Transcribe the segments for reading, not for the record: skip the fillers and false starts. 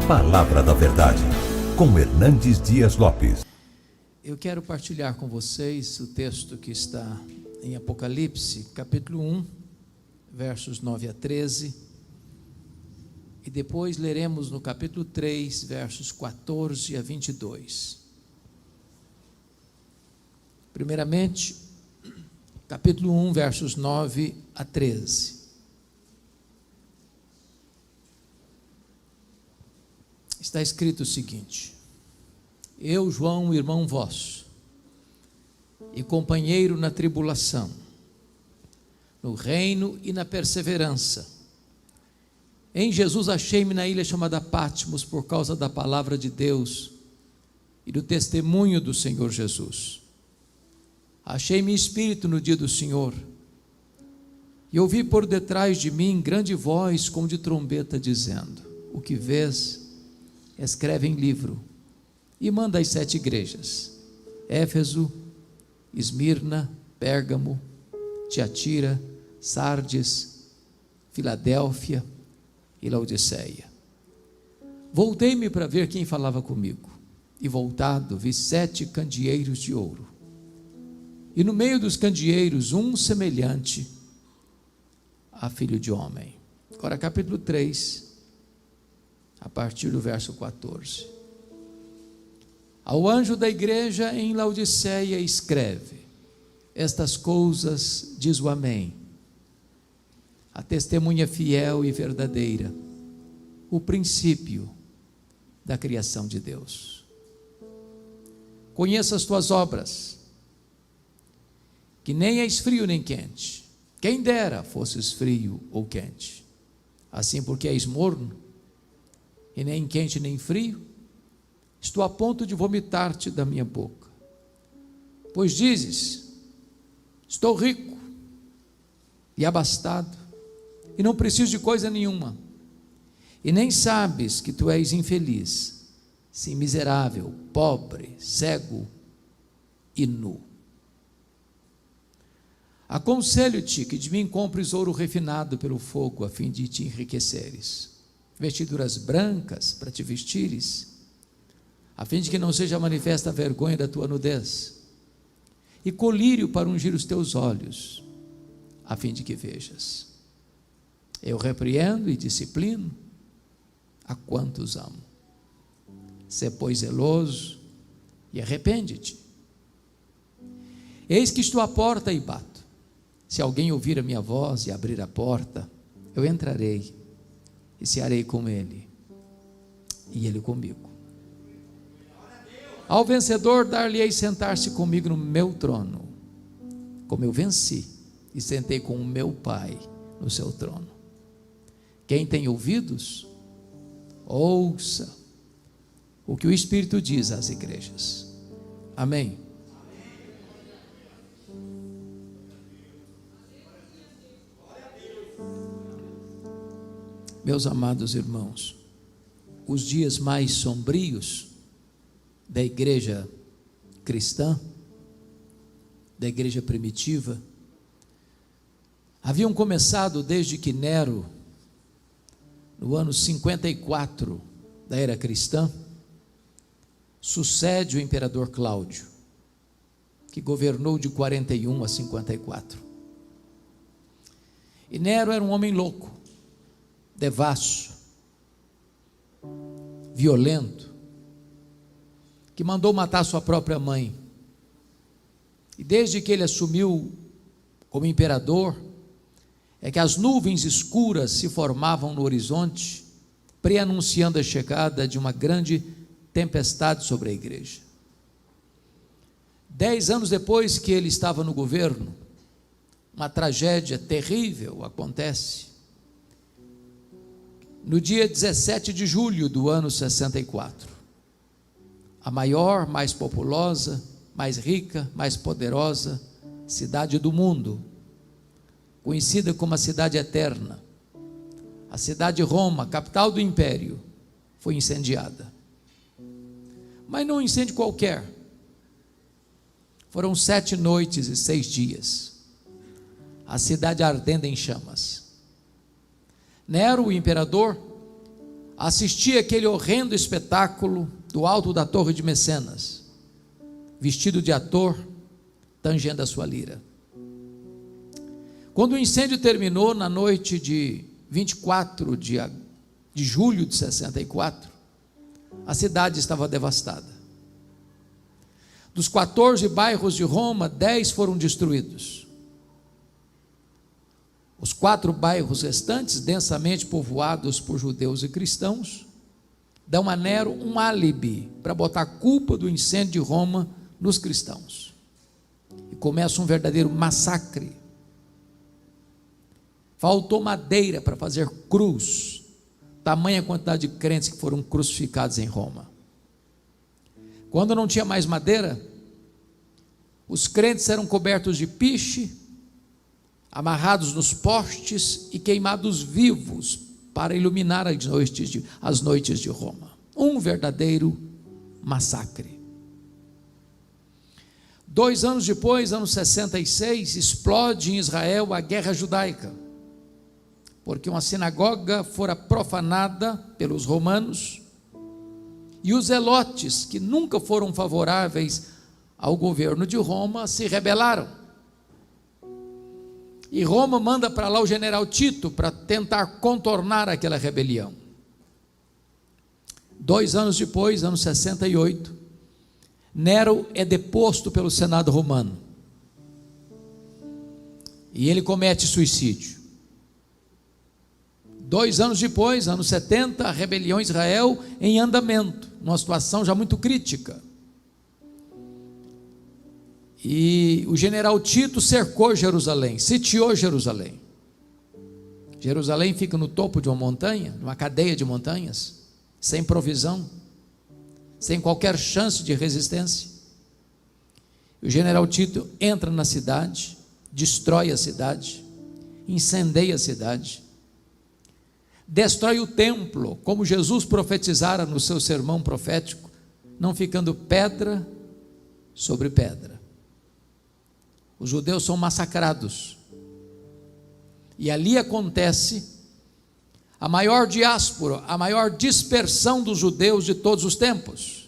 Palavra da Verdade, com Hernandes Dias Lopes. Eu quero partilhar com vocês o texto que está em Apocalipse, capítulo 1, versos 9 a 13, e depois leremos no capítulo 3, versos 14 a 22. Primeiramente, capítulo 1, versos 9 a 13. Está escrito o seguinte: Eu, João, irmão vosso, e companheiro na tribulação, no reino e na perseverança, em Jesus achei-me na ilha chamada Patmos por causa da palavra de Deus e do testemunho do Senhor Jesus. Achei-me espírito no dia do Senhor, e ouvi por detrás de mim grande voz como de trombeta dizendo: O que vês, escreve em livro e manda às 7 igrejas: Éfeso, Esmirna, Pérgamo, Tiatira, Sardes, Filadélfia e Laodiceia. Voltei-me para ver quem falava comigo, e voltado vi 7 candeeiros de ouro, e no meio dos candeeiros um semelhante a filho de homem. Agora capítulo 3, a partir do verso 14. Ao anjo da igreja em Laodiceia escreve: Estas coisas diz o Amém, a testemunha fiel e verdadeira, o princípio da criação de Deus. Conheço as tuas obras, que nem és frio nem quente. Quem dera fosses frio ou quente. Assim, porque és morno, e nem quente nem frio, estou a ponto de vomitar-te da minha boca. Pois dizes: estou rico e abastado, e não preciso de coisa nenhuma, e nem sabes que tu és infeliz, sim, miserável, pobre, cego e nu. Aconselho-te que de mim compres ouro refinado pelo fogo, a fim de te enriqueceres, vestiduras brancas para te vestires, a fim de que não seja manifesta a vergonha da tua nudez, e colírio para ungir os teus olhos, a fim de que vejas. Eu repreendo e disciplino a quantos amo. Sê, pois, zeloso e arrepende-te. Eis que estou à porta e bato. Se alguém ouvir a minha voz e abrir a porta, eu entrarei e cearei com ele, e ele comigo. Ao vencedor dar-lhe-ei sentar-se comigo no meu trono, como eu venci e sentei com o meu Pai no seu trono. Quem tem ouvidos, ouça o que o Espírito diz às igrejas. Amém. Meus amados irmãos, os dias mais sombrios da igreja cristã, da igreja primitiva, haviam começado desde que Nero, no ano 54 da era cristã, sucede o imperador Cláudio, que governou de 41 a 54. E Nero era um homem louco, devasso, violento, que mandou matar sua própria mãe. E desde que ele assumiu como imperador, é que as nuvens escuras se formavam no horizonte, preanunciando a chegada de uma grande tempestade sobre a igreja. 10 anos depois que ele estava no governo, uma tragédia terrível acontece. No dia 17 de julho do ano 64, a maior, mais populosa, mais rica, mais poderosa cidade do mundo, conhecida como a cidade eterna, a cidade de Roma, capital do império, foi incendiada. Mas não um incêndio qualquer. Foram 7 noites e 6 dias, a cidade ardendo em chamas. Nero, o imperador, assisti aquele horrendo espetáculo do alto da Torre de Mecenas, vestido de ator, tangendo a sua lira. Quando o incêndio terminou na noite de 24 de julho de 64, a cidade estava devastada. Dos 14 bairros de Roma, 10 foram destruídos. Os 4 bairros restantes, densamente povoados por judeus e cristãos, dão a Nero um álibi para botar a culpa do incêndio de Roma nos cristãos. E começa um verdadeiro massacre. Faltou madeira para fazer cruz, tamanha quantidade de crentes que foram crucificados em Roma. Quando não tinha mais madeira, os crentes eram cobertos de piche, amarrados nos postes e queimados vivos para iluminar as noites de Roma. Um verdadeiro massacre. 2 anos depois, ano 66, explode em Israel a guerra judaica, porque uma sinagoga fora profanada pelos romanos, e os zelotes, que nunca foram favoráveis ao governo de Roma, se rebelaram. E Roma manda para lá o general Tito para tentar contornar aquela rebelião. 2 anos depois, ano 68, Nero é deposto pelo Senado romano. E ele comete suicídio. 2 anos depois, ano 70, a rebelião em Israel em andamento, numa situação já muito crítica. E o general Tito cercou Jerusalém, sitiou Jerusalém. Jerusalém fica no topo de uma montanha, numa cadeia de montanhas, sem provisão, sem qualquer chance de resistência. O general Tito entra na cidade, destrói a cidade, incendeia a cidade, destrói o templo, como Jesus profetizara no seu sermão profético, não ficando pedra sobre pedra. Os judeus são massacrados, e ali acontece a maior diáspora, a maior dispersão dos judeus de todos os tempos,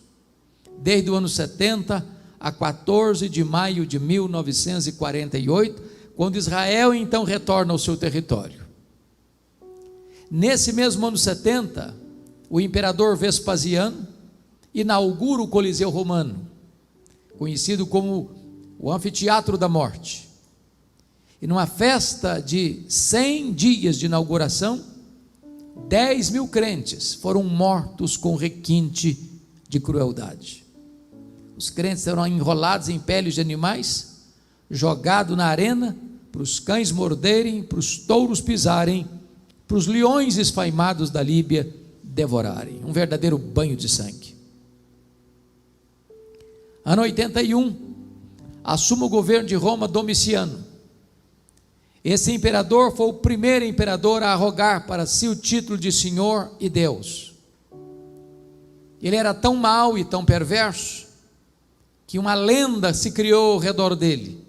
desde o ano 70 a 14 de maio de 1948, quando Israel então retorna ao seu território. Nesse mesmo ano 70, o imperador Vespasiano inaugura o Coliseu Romano, conhecido como o Anfiteatro da Morte. E numa festa de 100 dias de inauguração, 10.000 crentes foram mortos com requinte de crueldade. Os crentes eram enrolados em peles de animais, jogados na arena, para os cães morderem, para os touros pisarem, para os leões esfaimados da Líbia devorarem. Um verdadeiro banho de sangue. Ano 81, assume o governo de Roma Domiciano. Esse imperador foi o primeiro imperador a arrogar para si o título de Senhor e Deus. Ele era tão mau e tão perverso, que uma lenda se criou ao redor dele.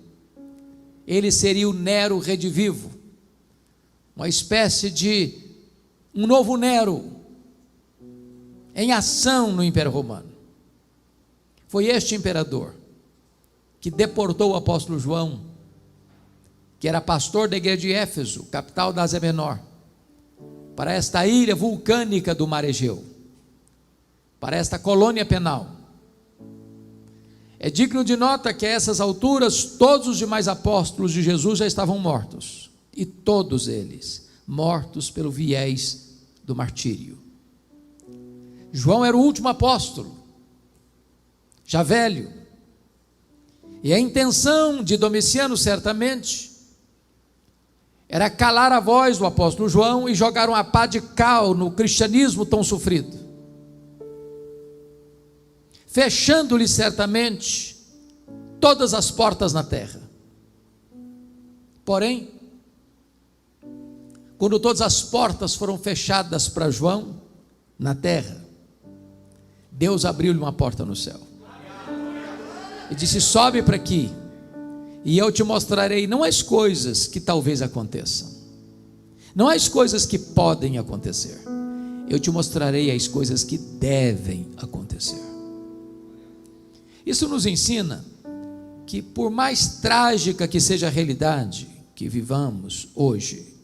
Ele seria o Nero redivivo, uma espécie de um novo Nero em ação no Império Romano. Foi este imperador que deportou o apóstolo João, que era pastor da igreja de Éfeso, capital da Ásia Menor, para esta ilha vulcânica do Mar Egeu, para esta colônia penal. É digno de nota que a essas alturas todos os demais apóstolos de Jesus já estavam mortos, e todos eles mortos pelo viés do martírio. João era o último apóstolo, já velho, e a intenção de Domiciano certamente era calar a voz do apóstolo João e jogar uma pá de cal no cristianismo tão sofrido, fechando-lhe certamente todas as portas na terra. Porém, quando todas as portas foram fechadas para João na terra, Deus abriu-lhe uma porta no céu e disse: sobe para aqui, e eu te mostrarei não as coisas que talvez aconteçam, não as coisas que podem acontecer, eu te mostrarei as coisas que devem acontecer. Isso nos ensina que, por mais trágica que seja a realidade que vivamos hoje,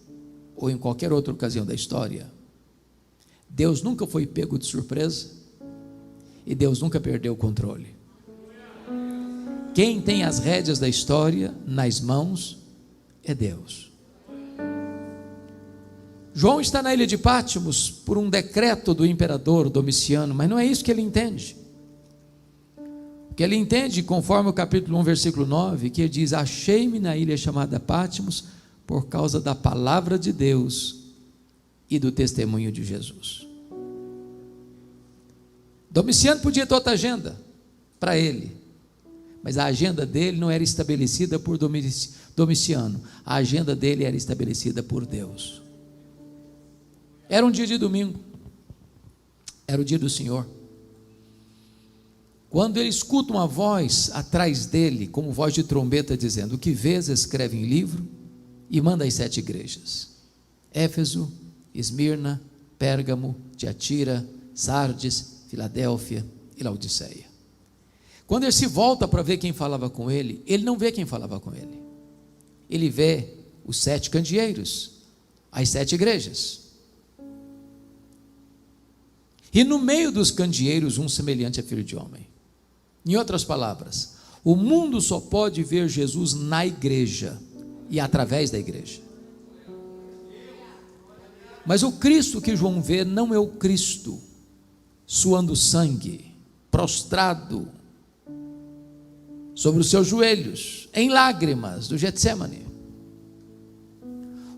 ou em qualquer outra ocasião da história, Deus nunca foi pego de surpresa e Deus nunca perdeu o controle. Quem tem as rédeas da história nas mãos é Deus. João está na ilha de Patmos por um decreto do imperador Domiciano, mas não é isso que ele entende. O que ele entende, conforme o capítulo 1, versículo 9, que ele diz: achei-me na ilha chamada Patmos por causa da palavra de Deus e do testemunho de Jesus. Domiciano podia ter outra agenda para ele, mas a agenda dele não era estabelecida por Domiciano, a agenda dele era estabelecida por Deus. Era um dia de domingo, era o dia do Senhor. Quando ele escuta uma voz atrás dele, como voz de trombeta, dizendo: o que vês, escreve em livro e manda às 7 igrejas: Éfeso, Esmirna, Pérgamo, Tiatira, Sardes, Filadélfia e Laodiceia. Quando ele se volta para ver quem falava com ele, ele não vê quem falava com ele. Ele vê os 7 candeeiros, as 7 igrejas. E no meio dos candeeiros, um semelhante a filho de homem. Em outras palavras, o mundo só pode ver Jesus na igreja e através da igreja. Mas o Cristo que João vê não é o Cristo suando sangue, prostrado sobre os seus joelhos, em lágrimas do Getsemane.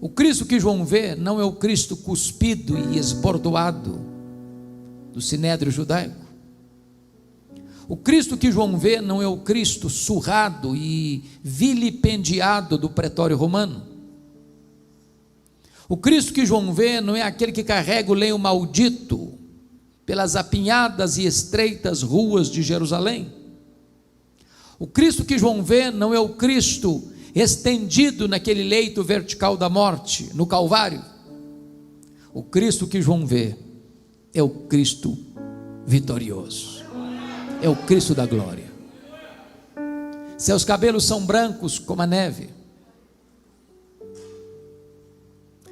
O Cristo que João vê não é o Cristo cuspido e esbordoado do sinédrio judaico. O Cristo que João vê não é o Cristo surrado e vilipendiado do pretório romano. O Cristo que João vê não é aquele que carrega o lenho maldito pelas apinhadas e estreitas ruas de Jerusalém. O Cristo que João vê não é o Cristo estendido naquele leito vertical da morte, no Calvário. O Cristo que João vê é o Cristo vitorioso, é o Cristo da glória. Seus cabelos são brancos como a neve,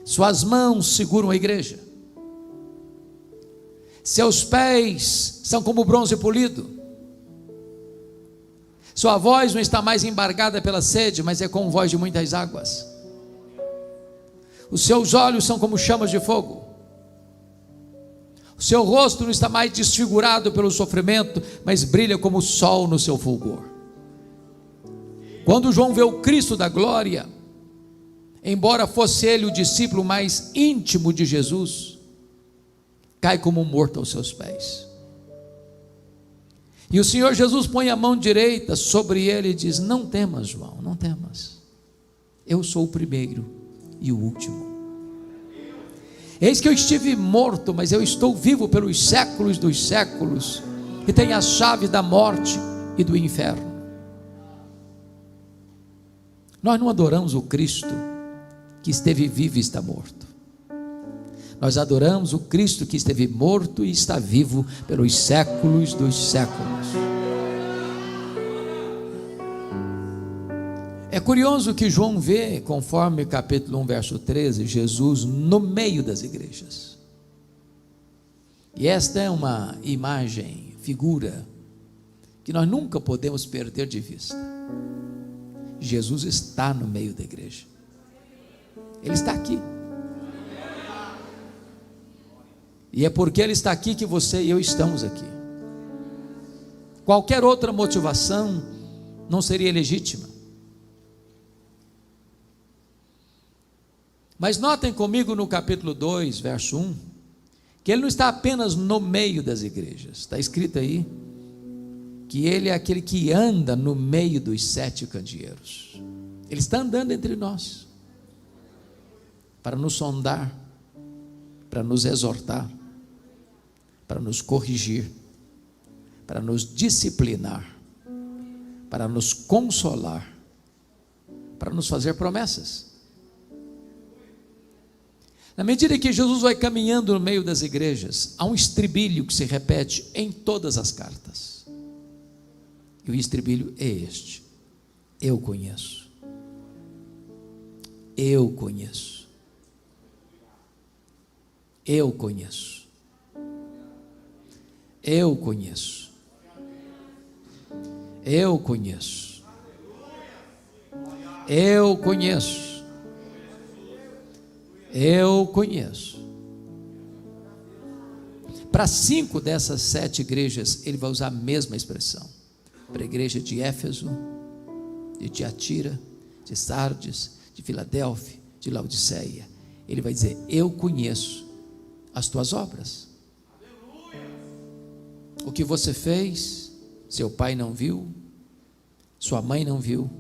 suas mãos seguram a igreja, seus pés são como bronze polido, sua voz não está mais embargada pela sede, mas é com voz de muitas águas. Os seus olhos são como chamas de fogo. O seu rosto não está mais desfigurado pelo sofrimento, mas brilha como o sol no seu fulgor. Quando João vê o Cristo da glória, embora fosse ele o discípulo mais íntimo de Jesus, cai como morto aos seus pés. E o Senhor Jesus põe a mão direita sobre ele e diz: não temas, João, não temas, eu sou o primeiro e o último. Eis que eu estive morto, mas eu estou vivo pelos séculos dos séculos, e tenho a chave da morte e do inferno. Nós não adoramos o Cristo que esteve vivo e está morto. Nós adoramos o Cristo que esteve morto e está vivo pelos séculos dos séculos. É curioso que João vê, conforme capítulo 1, verso 13, Jesus no meio das igrejas. E esta é uma imagem, figura, que nós nunca podemos perder de vista. Jesus está no meio da igreja. Ele está aqui. E é porque Ele está aqui que você e eu estamos aqui. Qualquer outra motivação não seria legítima. Mas notem comigo no capítulo 2, verso 1, que Ele não está apenas no meio das igrejas. Está escrito aí que Ele é aquele que anda no meio dos 7 candeeiros. Ele está andando entre nós, para nos sondar, para nos exortar, para nos corrigir, para nos disciplinar, para nos consolar, para nos fazer promessas. Na medida que Jesus vai caminhando no meio das igrejas, há um estribilho que se repete em todas as cartas. E o estribilho é este: eu conheço. Eu conheço. Eu conheço. Eu conheço. Eu conheço. Eu conheço. Eu conheço. Para 5 dessas 7 igrejas, ele vai usar a mesma expressão. Para a igreja de Éfeso, de Tiatira, de Sardes, de Filadélfia, de Laodiceia, ele vai dizer: eu conheço as tuas obras. O que você fez, seu pai não viu, sua mãe não viu,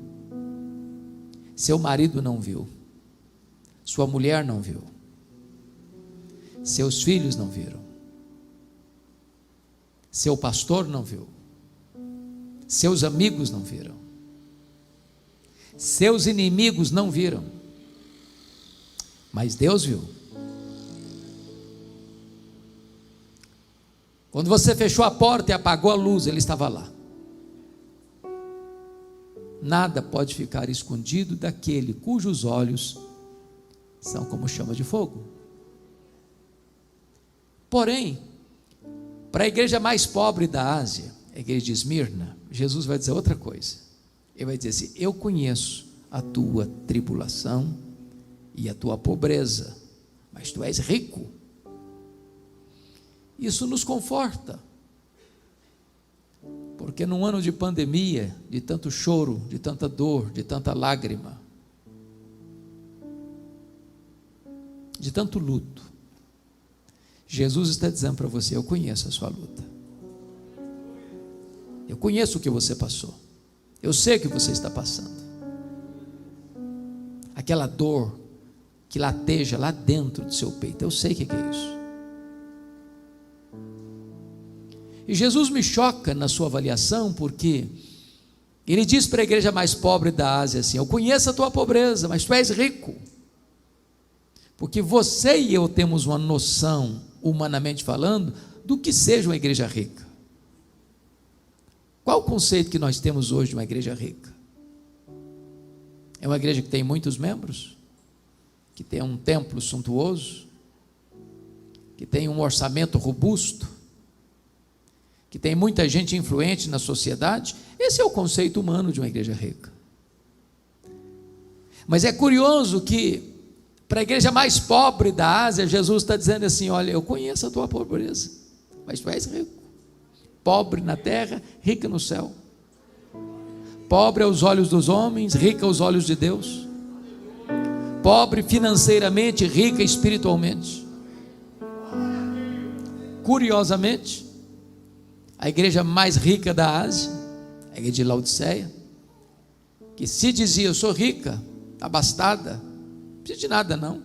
seu marido não viu, sua mulher não viu, seus filhos não viram, seu pastor não viu, seus amigos não viram, seus inimigos não viram, mas Deus viu. Quando você fechou a porta e apagou a luz, Ele estava lá. Nada pode ficar escondido daquele cujos olhos são como chama de fogo. Porém, para a igreja mais pobre da Ásia, a igreja de Esmirna, Jesus vai dizer outra coisa. Ele vai dizer assim: eu conheço a tua tribulação e a tua pobreza, mas tu és rico. Isso nos conforta, porque num ano de pandemia, de tanto choro, de tanta dor, de tanta lágrima, de tanto luto, Jesus está dizendo para você: eu conheço a sua luta, eu conheço o que você passou, eu sei o que você está passando, aquela dor que lateja lá dentro do seu peito, eu sei o que é isso. E Jesus me choca na sua avaliação, porque Ele diz para a igreja mais pobre da Ásia assim: eu conheço a tua pobreza, mas tu és rico. Porque você e eu temos uma noção, humanamente falando, do que seja uma igreja rica. Qual o conceito que nós temos hoje de uma igreja rica? É uma igreja que tem muitos membros, que tem um templo suntuoso, que tem um orçamento robusto, que tem muita gente influente na sociedade. Esse é o conceito humano de uma igreja rica. Mas é curioso que para a igreja mais pobre da Ásia, Jesus está dizendo assim: olha, eu conheço a tua pobreza, mas tu és rico. Pobre na terra, rica no céu. Pobre aos olhos dos homens, rica aos olhos de Deus. Pobre financeiramente, rica espiritualmente. Curiosamente, a igreja mais rica da Ásia, a igreja de Laodiceia, que se dizia: eu sou rica, abastada, não precisa de nada não.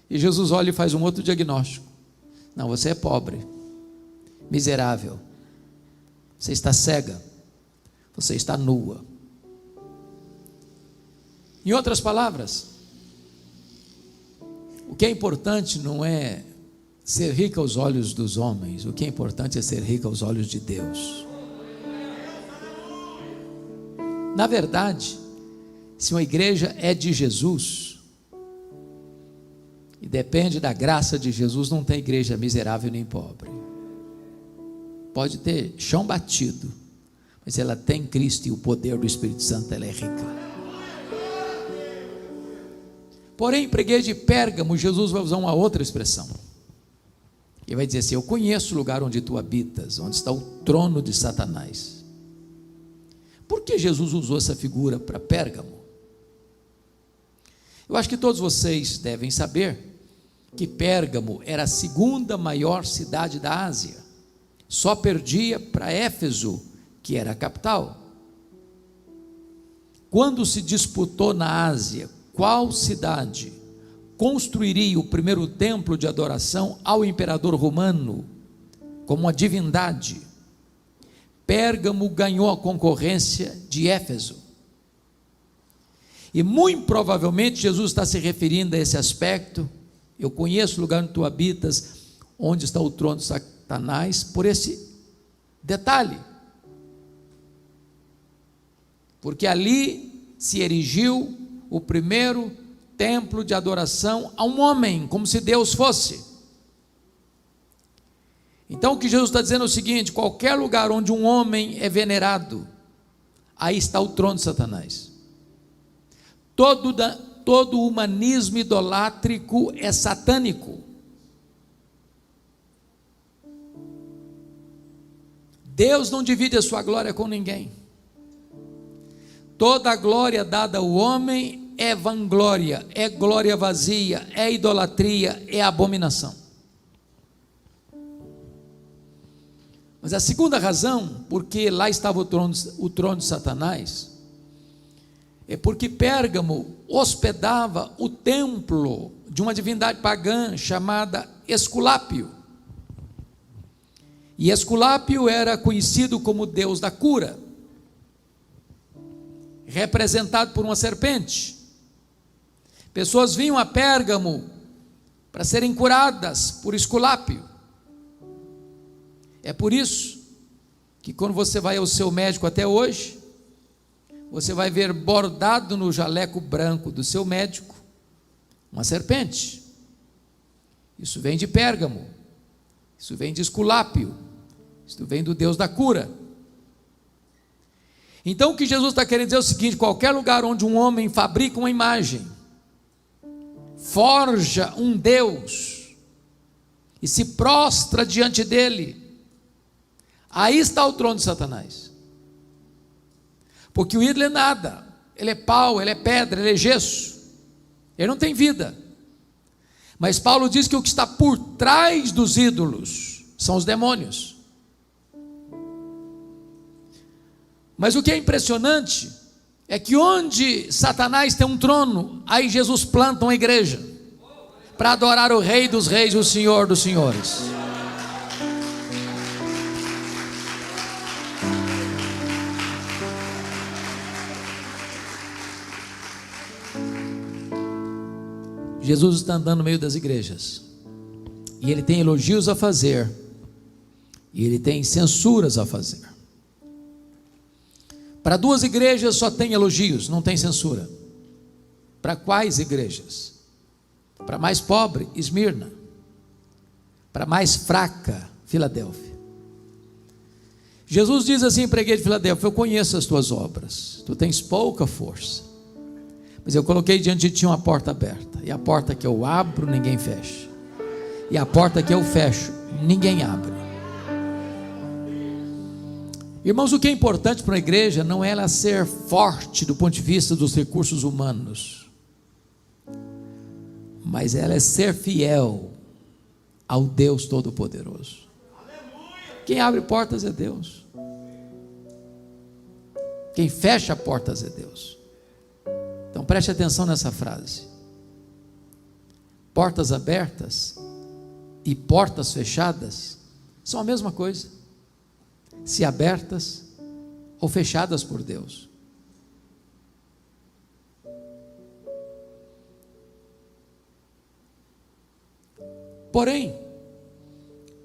E Jesus olha e faz um outro diagnóstico: não, você é pobre, miserável, você está cega, você está nua. Em outras palavras, o que é importante não é ser rico aos olhos dos homens, o que é importante é ser rico aos olhos de Deus. Na verdade, se uma igreja é de Jesus e depende da graça de Jesus, não tem igreja miserável nem pobre. Pode ter chão batido, mas ela tem Cristo e o poder do Espírito Santo, ela é rica. Porém, para a igreja de Pérgamo, Jesus vai usar uma outra expressão. Ele vai dizer assim: eu conheço o lugar onde tu habitas, onde está o trono de Satanás. Por que Jesus usou essa figura para Pérgamo? Eu acho que todos vocês devem saber que Pérgamo era a segunda maior cidade da Ásia, só perdia para Éfeso, que era a capital. Quando se disputou na Ásia qual cidade construiria o primeiro templo de adoração ao imperador romano, como uma divindade, Pérgamo ganhou a concorrência de Éfeso. E muito provavelmente Jesus está se referindo a esse aspecto Eu conheço o lugar onde tu habitas, onde está o trono de Satanás, por esse detalhe. Porque ali se erigiu o primeiro templo de adoração a um homem, como se Deus fosse. Então o que Jesus está dizendo é o seguinte: qualquer lugar onde um homem é venerado, aí está o trono de Satanás. Todo humanismo idolátrico é satânico. Deus não divide a sua glória com ninguém. Toda a glória dada ao homem é vanglória, é glória vazia, é idolatria, é abominação. Mas a segunda razão, porque lá estava o trono de Satanás, é porque Pérgamo hospedava o templo de uma divindade pagã chamada Esculápio. E Esculápio era conhecido como Deus da cura, representado por uma serpente. Pessoas vinham a Pérgamo para serem curadas por Esculápio. É por isso que quando você vai ao seu médico até hoje, você vai ver bordado no jaleco branco do seu médico uma serpente. Isso vem de Pérgamo, isso vem de Esculápio, isso vem do Deus da cura. Então o que Jesus está querendo dizer é o seguinte: qualquer lugar onde um homem fabrica uma imagem, forja um Deus e se prostra diante dele, aí está o trono de Satanás. Porque o ídolo é nada, ele é pau, ele é pedra, ele é gesso, ele não tem vida. Mas Paulo diz que o que está por trás dos ídolos são os demônios. Mas o que é impressionante é que onde Satanás tem um trono, aí Jesus planta uma igreja para adorar o Rei dos Reis, o Senhor dos Senhores. Jesus está andando no meio das igrejas, e ele tem elogios a fazer, e ele tem censuras a fazer. Para duas igrejas só tem elogios, não tem censura. Para quais igrejas? Para mais pobre, Esmirna. Para mais fraca, Filadélfia. Jesus diz assim para a igreja de Filadélfia: eu conheço as tuas obras, tu tens pouca força, mas eu coloquei diante de ti uma porta aberta, e a porta que eu abro, ninguém fecha, e a porta que eu fecho, ninguém abre. Irmãos, o que é importante para a igreja não é ela ser forte do ponto de vista dos recursos humanos, mas ela é ser fiel ao Deus Todo-Poderoso. Quem abre portas é Deus, quem fecha portas é Deus. Então preste atenção nessa frase: portas abertas e portas fechadas são a mesma coisa, se abertas ou fechadas por Deus. Porém,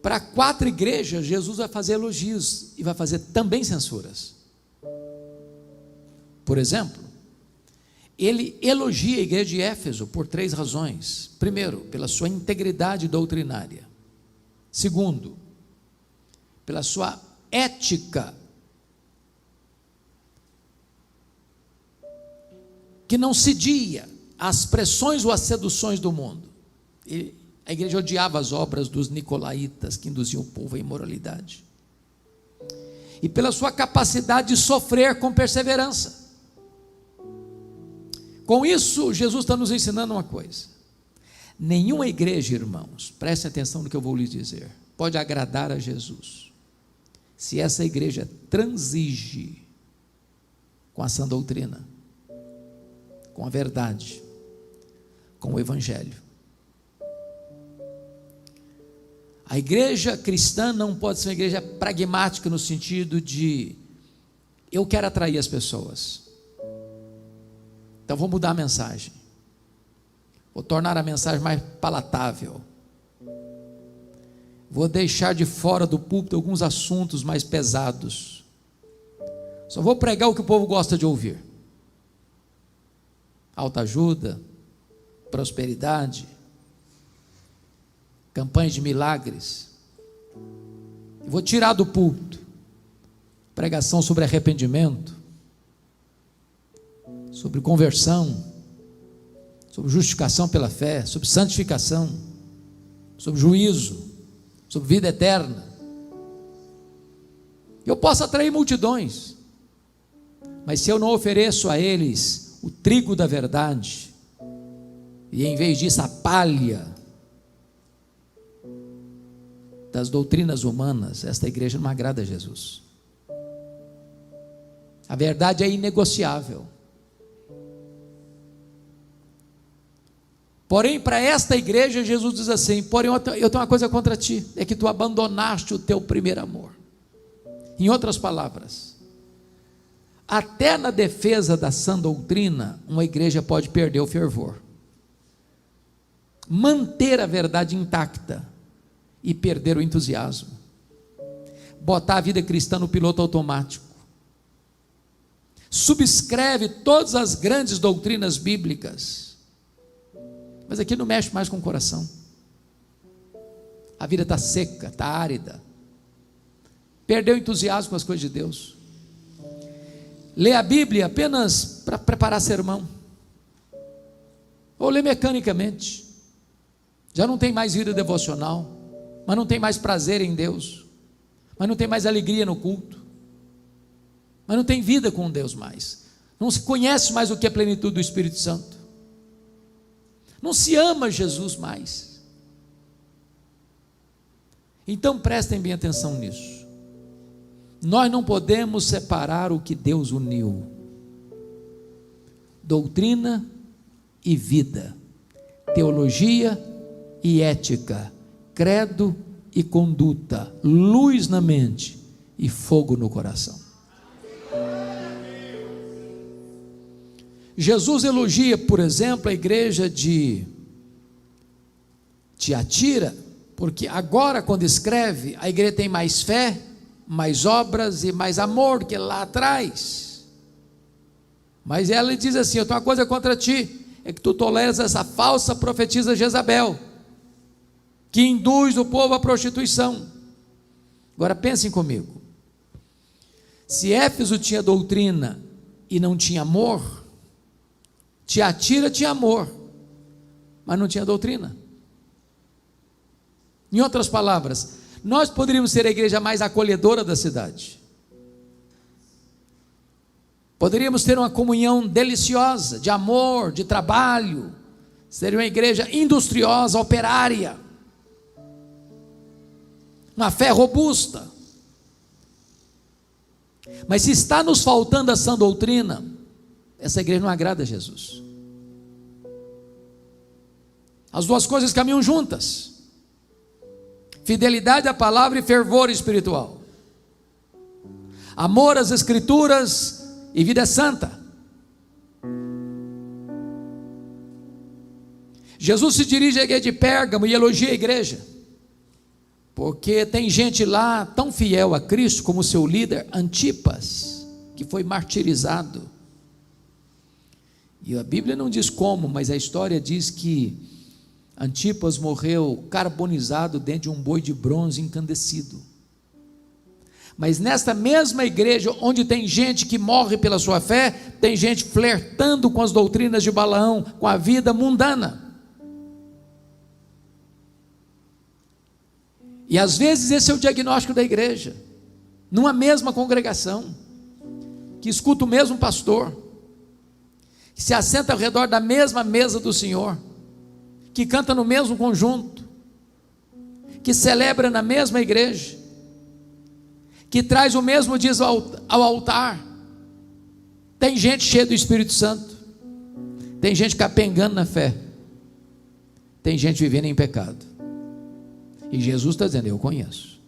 para 4 igrejas, Jesus vai fazer elogios e vai fazer também censuras. Por exemplo, ele elogia a igreja de Éfeso por 3 razões. Primeiro, pela sua integridade doutrinária. Segundo, pela sua ética, que não cedia às pressões ou às seduções do mundo. A igreja odiava as obras dos nicolaítas, que induziam o povo à imoralidade. E pela sua capacidade de sofrer com perseverança. Com isso, Jesus está nos ensinando uma coisa: nenhuma igreja, irmãos, prestem atenção no que eu vou lhes dizer, pode agradar a Jesus se essa igreja transige com a sã doutrina, com a verdade, com o evangelho. A igreja cristã não pode ser uma igreja pragmática no sentido de eu quero atrair as pessoas, então vou mudar a mensagem, Vou tornar a mensagem mais palatável. Vou deixar de fora do púlpito alguns assuntos mais pesados. Só vou pregar o que o povo gosta de ouvir: autoajuda, prosperidade, campanha de milagres. Vou tirar do púlpito pregação sobre arrependimento, sobre conversão, sobre justificação pela fé, sobre santificação, sobre juízo, sobre vida eterna. Eu posso atrair multidões, mas se eu não ofereço a eles o trigo da verdade, e em vez disso a palha das doutrinas humanas, esta igreja não agrada a Jesus. A verdade é inegociável. Porém, para esta igreja, Jesus diz assim: porém, eu tenho uma coisa contra ti, é que tu abandonaste o teu primeiro amor. Em outras palavras, até na defesa da sã doutrina, uma igreja pode perder o fervor, manter a verdade intacta e perder o entusiasmo, botar a vida cristã no piloto automático, subscreve todas as grandes doutrinas bíblicas, mas aqui não mexe mais com o coração. A vida está seca, está árida, perdeu o entusiasmo com as coisas de Deus, lê a Bíblia apenas para preparar sermão, ou lê mecanicamente, já não tem mais vida devocional, mas não tem mais prazer em Deus, mas não tem mais alegria no culto, mas não tem vida com Deus mais, não se conhece mais o que é plenitude do Espírito Santo, não se ama Jesus mais. Então prestem bem atenção nisso. Nós não podemos separar o que Deus uniu: doutrina e vida, teologia e ética, credo e conduta, luz na mente e fogo no coração. Jesus elogia, por exemplo, a igreja de Tiatira, porque agora, quando escreve, a igreja tem mais fé, mais obras e mais amor que lá atrás. Mas ela diz assim: eu tenho uma coisa contra ti, é que tu toleras essa falsa profetisa Jezabel, que induz o povo à prostituição. Agora pensem comigo: se Éfeso tinha doutrina e não tinha amor, Tiatira tinha amor, mas não tinha doutrina. Em outras palavras, nós poderíamos ser a igreja mais acolhedora da cidade, poderíamos ter uma comunhão deliciosa, de amor, de trabalho, seria uma igreja industriosa, operária, uma fé robusta. Mas se está nos faltando a sã doutrina, essa igreja não agrada a Jesus. As duas coisas caminham juntas: fidelidade à palavra e fervor espiritual, amor às escrituras e vida santa. Jesus se dirige à igreja de Pérgamo e elogia a igreja, porque tem gente lá tão fiel a Cristo como seu líder Antipas, que foi martirizado. E a Bíblia não diz como, mas a história diz que Antipas morreu carbonizado dentro de um boi de bronze incandescido. Mas nesta mesma igreja, onde tem gente que morre pela sua fé, tem gente flertando com as doutrinas de Balaão, com a vida mundana. E às vezes esse é o diagnóstico da igreja, numa mesma congregação, que escuta o mesmo pastor, que se assenta ao redor da mesma mesa do Senhor, que canta no mesmo conjunto, que celebra na mesma igreja, que traz o mesmo dízimo ao altar. Tem gente cheia do Espírito Santo, tem gente capengando na fé, tem gente vivendo em pecado, e Jesus está dizendo: eu conheço.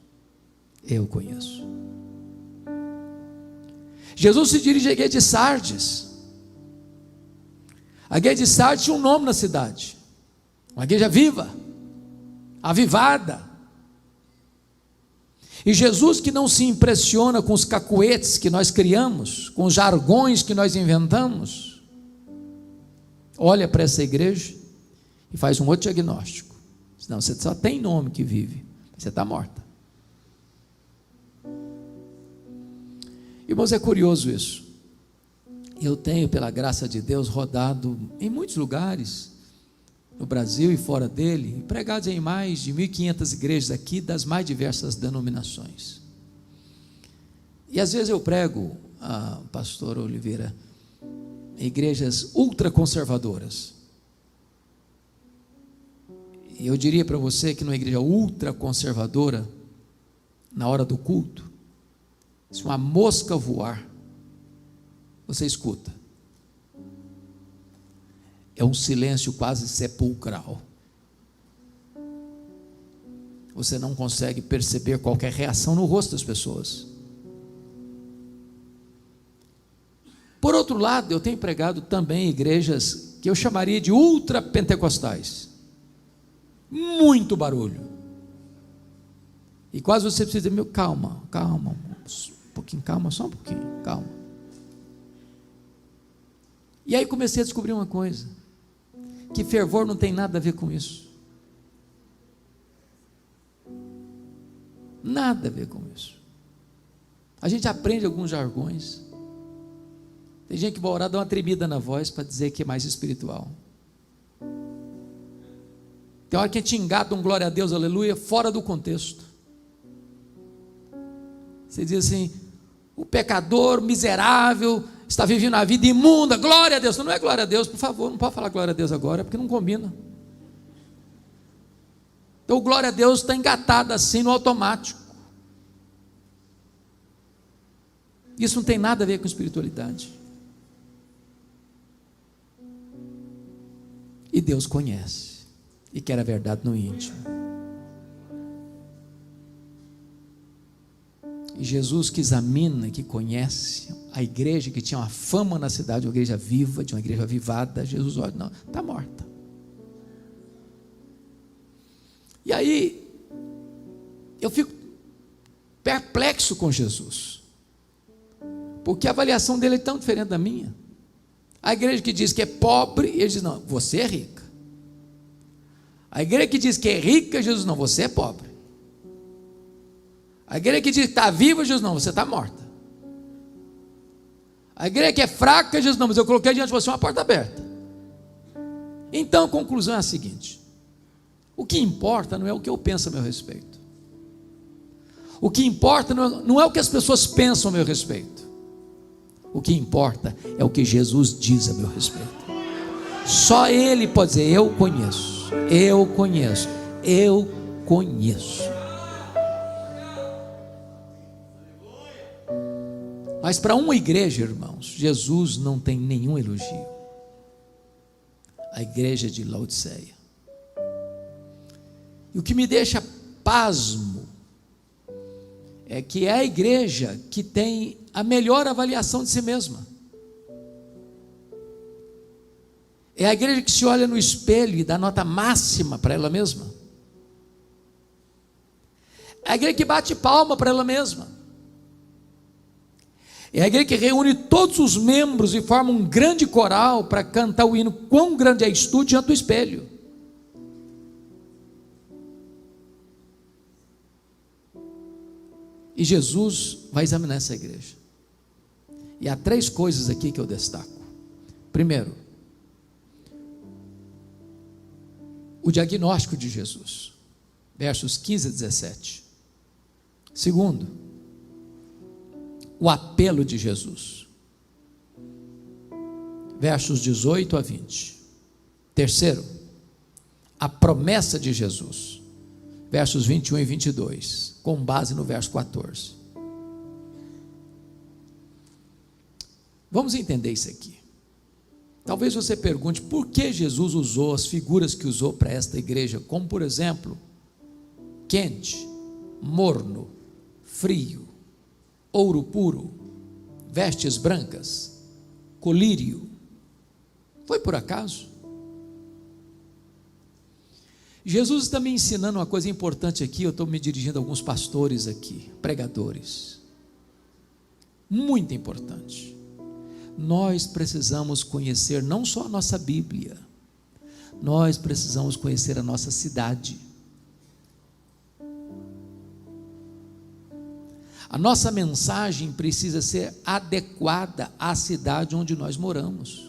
Jesus se dirige à igreja de Sardes. A igreja de Sardes tinha um nome na cidade, uma igreja viva, avivada. E Jesus, que não se impressiona com os cacuetes que nós criamos, com os jargões que nós inventamos, olha para essa igreja e faz um outro diagnóstico. Senão você só tem nome que vive, você está morta. Irmãos, é curioso isso. Eu tenho, pela graça de Deus, rodado em muitos lugares, no Brasil e fora dele, pregados em mais de 1.500 igrejas aqui, das mais diversas denominações. E às vezes eu prego, pastor Oliveira, em igrejas ultraconservadoras. E eu diria para você que numa igreja ultraconservadora, na hora do culto, se uma mosca voar, você escuta. É um silêncio quase sepulcral. Você não consegue perceber qualquer reação no rosto das pessoas. Por outro lado, eu tenho pregado também em igrejas que eu chamaria de ultrapentecostais. Muito barulho. E quase você precisa dizer, calma, um pouquinho, calma, só um pouquinho, calma. E aí comecei a descobrir uma coisa, que fervor não tem nada a ver com isso. Nada a ver com isso. A gente aprende alguns jargões. Tem gente que vai orar, dá uma tremida na voz para dizer que é mais espiritual. Tem hora que te engata um glória a Deus, aleluia, fora do contexto. Você diz assim, o pecador miserável está vivendo a vida imunda, glória a Deus. Não é glória a Deus, por favor, não pode falar glória a Deus agora, porque não combina. Então o glória a Deus está engatado assim no automático. Isso não tem nada a ver com espiritualidade. E Deus conhece e quer a verdade no íntimo. E Jesus, que examina, que conhece a igreja que tinha uma fama na cidade, uma igreja viva, de uma igreja avivada, Jesus olha, não, está morta. E aí eu fico perplexo com Jesus, porque a avaliação dele é tão diferente da minha. A igreja que diz que é pobre, ele diz, não, você é rica. A igreja que diz que é rica, Jesus, não, você é pobre. A igreja que diz que está viva, Jesus, não, você está morta. A igreja que é fraca, Jesus, não, mas eu coloquei diante de você uma porta aberta. Então a conclusão é a seguinte: o que importa não é o que eu penso a meu respeito. O que importa não é o que as pessoas pensam a meu respeito. O que importa é o que Jesus diz a meu respeito. Só Ele pode dizer, eu conheço, eu conheço, eu conheço. Mas para uma igreja, irmãos, Jesus não tem nenhum elogio. A igreja de Laodiceia. E o que me deixa pasmo é que é a igreja que tem a melhor avaliação de si mesma. É a igreja que se olha no espelho e dá nota máxima para ela mesma. É a igreja que bate palma para ela mesma. É a igreja que reúne todos os membros e forma um grande coral para cantar o hino Quão Grande És Tu diante do espelho. E Jesus vai examinar essa igreja. E há 3 coisas aqui que eu destaco. Primeiro, o diagnóstico de Jesus, versos 15 a 17. Segundo, o apelo de Jesus, versos 18 a 20. Terceiro, a promessa de Jesus, versos 21 e 22, com base no verso 14. Vamos entender isso aqui. Talvez você pergunte por que Jesus usou as figuras que usou para esta igreja, como por exemplo, quente, morno, frio, ouro puro, vestes brancas, colírio. Foi por acaso? Jesus está me ensinando uma coisa importante aqui. Eu estou me dirigindo a alguns pastores aqui, pregadores, muito importante. Nós precisamos conhecer não só a nossa Bíblia, nós precisamos conhecer a nossa cidade. A nossa mensagem precisa ser adequada à cidade onde nós moramos.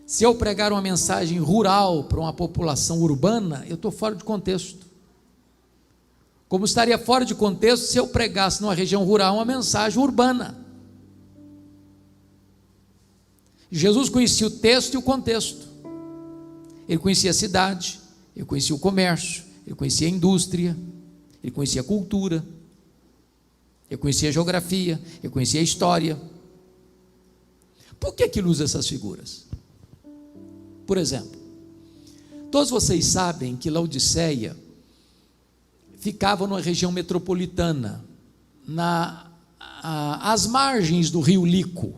Se eu pregar uma mensagem rural para uma população urbana, eu estou fora de contexto. Como estaria fora de contexto se eu pregasse numa região rural uma mensagem urbana. Jesus conhecia o texto e o contexto. Ele conhecia a cidade, ele conhecia o comércio, ele conhecia a indústria, ele conhecia a cultura, ele conhecia a geografia, ele conhecia a história. Por que ele usa essas figuras? Por exemplo, todos vocês sabem que Laodiceia ficava numa região metropolitana, às margens do rio Lico.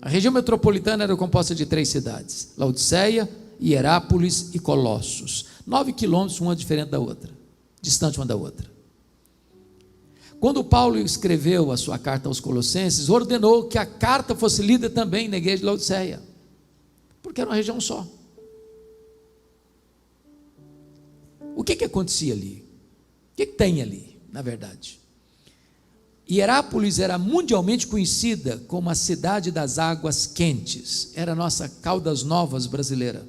A região metropolitana era composta de 3 cidades: Laodiceia, Hierápolis e Colossos, 9 quilômetros uma diferente da outra, distante uma da outra. Quando Paulo escreveu a sua carta aos Colossenses, ordenou que a carta fosse lida também na igreja de Laodiceia, porque era uma região só. O que acontecia ali? O que tem ali, na verdade? Hierápolis era mundialmente conhecida como a cidade das águas quentes, era a nossa Caldas Novas brasileira.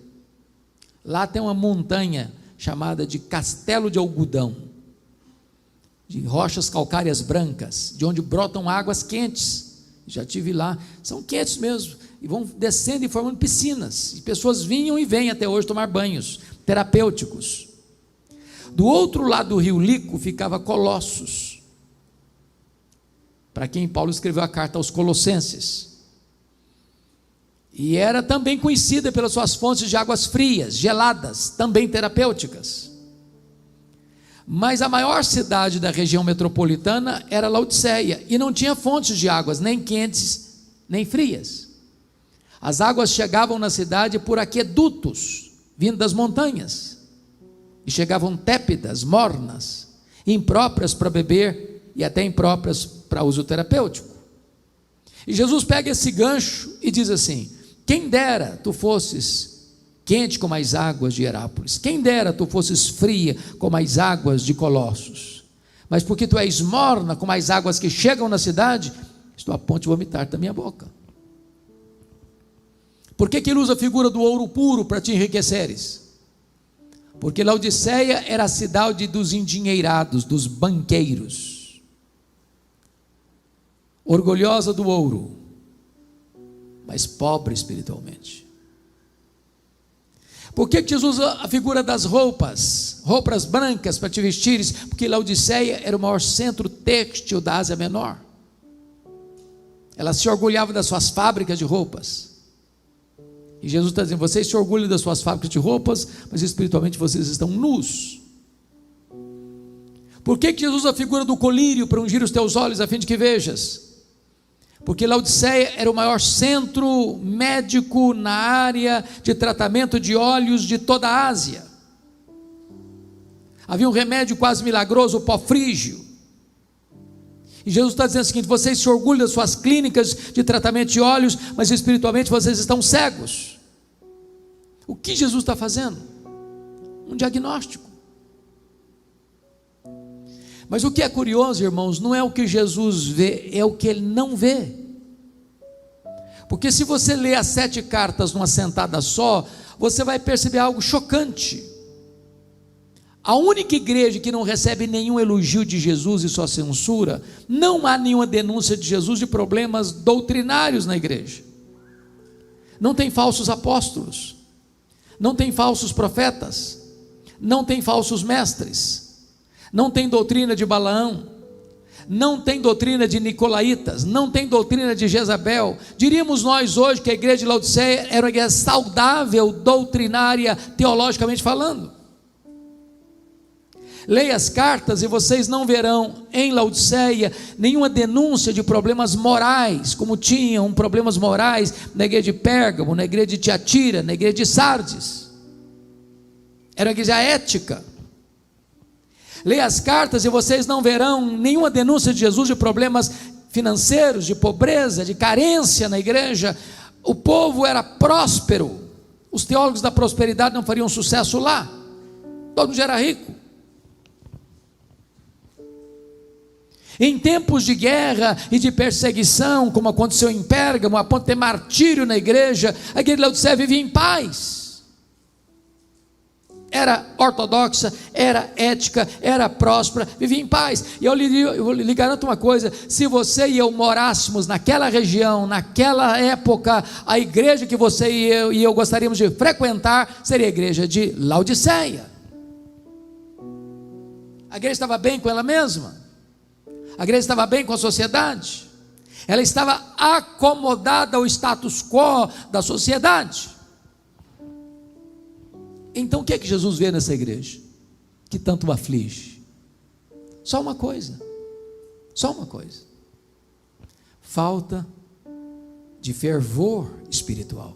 Lá tem uma montanha chamada de Castelo de Algodão, de rochas calcárias brancas, de onde brotam águas quentes. Já estive lá, são quentes mesmo, e vão descendo e formando piscinas, e pessoas vinham e vêm até hoje tomar banhos terapêuticos. Do outro lado do rio Lico ficava Colossos, para quem Paulo escreveu a carta aos Colossenses, e era também conhecida pelas suas fontes de águas frias, geladas, também terapêuticas. Mas a maior cidade da região metropolitana era Laodiceia, e não tinha fontes de águas, nem quentes, nem frias. As águas chegavam na cidade por aquedutos, vindo das montanhas, e chegavam tépidas, mornas, impróprias para beber, e até impróprias para uso terapêutico. E Jesus pega esse gancho e diz assim: quem dera tu fosses quente como as águas de Hierápolis, quem dera tu fosses fria como as águas de Colossos, mas porque tu és morna como as águas que chegam na cidade, estou a ponto de vomitar da minha boca. Por que ele usa a figura do ouro puro para te enriqueceres? Porque Laodiceia era a cidade dos endinheirados, dos banqueiros, orgulhosa do ouro, mas pobre espiritualmente. Por que Jesus usa a figura das roupas brancas para te vestires? Porque Laodiceia era o maior centro têxtil da Ásia Menor. Ela se orgulhava das suas fábricas de roupas. E Jesus está dizendo: vocês se orgulham das suas fábricas de roupas, mas espiritualmente vocês estão nus. Por que Jesus usa a figura do colírio para ungir os teus olhos a fim de que vejas? Porque Laodiceia era o maior centro médico na área de tratamento de olhos de toda a Ásia. Havia um remédio quase milagroso, o pó frígio. E Jesus está dizendo o seguinte: vocês se orgulham das suas clínicas de tratamento de olhos, mas espiritualmente vocês estão cegos. O que Jesus está fazendo? Um diagnóstico. Mas o que é curioso, irmãos, não é o que Jesus vê, é o que ele não vê. Porque se você lê as 7 cartas numa sentada só, você vai perceber algo chocante. A única igreja que não recebe nenhum elogio de Jesus e só censura, não há nenhuma denúncia de Jesus de problemas doutrinários na igreja. Não tem falsos apóstolos, não tem falsos profetas, não tem falsos mestres, não tem doutrina de Balaão, não tem doutrina de Nicolaítas, não tem doutrina de Jezabel. Diríamos nós hoje que a igreja de Laodiceia era uma igreja saudável, doutrinária, teologicamente falando. Leia as cartas e vocês não verão em Laodiceia nenhuma denúncia de problemas morais, como tinham problemas morais na igreja de Pérgamo, na igreja de Tiatira, na igreja de Sardes. Era uma igreja ética. Leia as cartas e vocês não verão nenhuma denúncia de Jesus de problemas financeiros, de pobreza, de carência na igreja. O povo era próspero. Os teólogos da prosperidade não fariam sucesso lá. Todo mundo já era rico. Em tempos de guerra e de perseguição, como aconteceu em Pérgamo, a ponto de ter martírio na igreja, a igreja de Laodiceia vivia em paz. Era ortodoxa, era ética, era próspera, vivia em paz. E eu lhe garanto uma coisa: se você e eu morássemos naquela região, naquela época, a igreja que você e eu gostaríamos de frequentar seria a igreja de Laodiceia. A igreja estava bem com ela mesma? A igreja estava bem com a sociedade? Ela estava acomodada ao status quo da sociedade. Então o que é que Jesus vê nessa igreja que tanto o aflige? Só uma coisa, falta de fervor espiritual.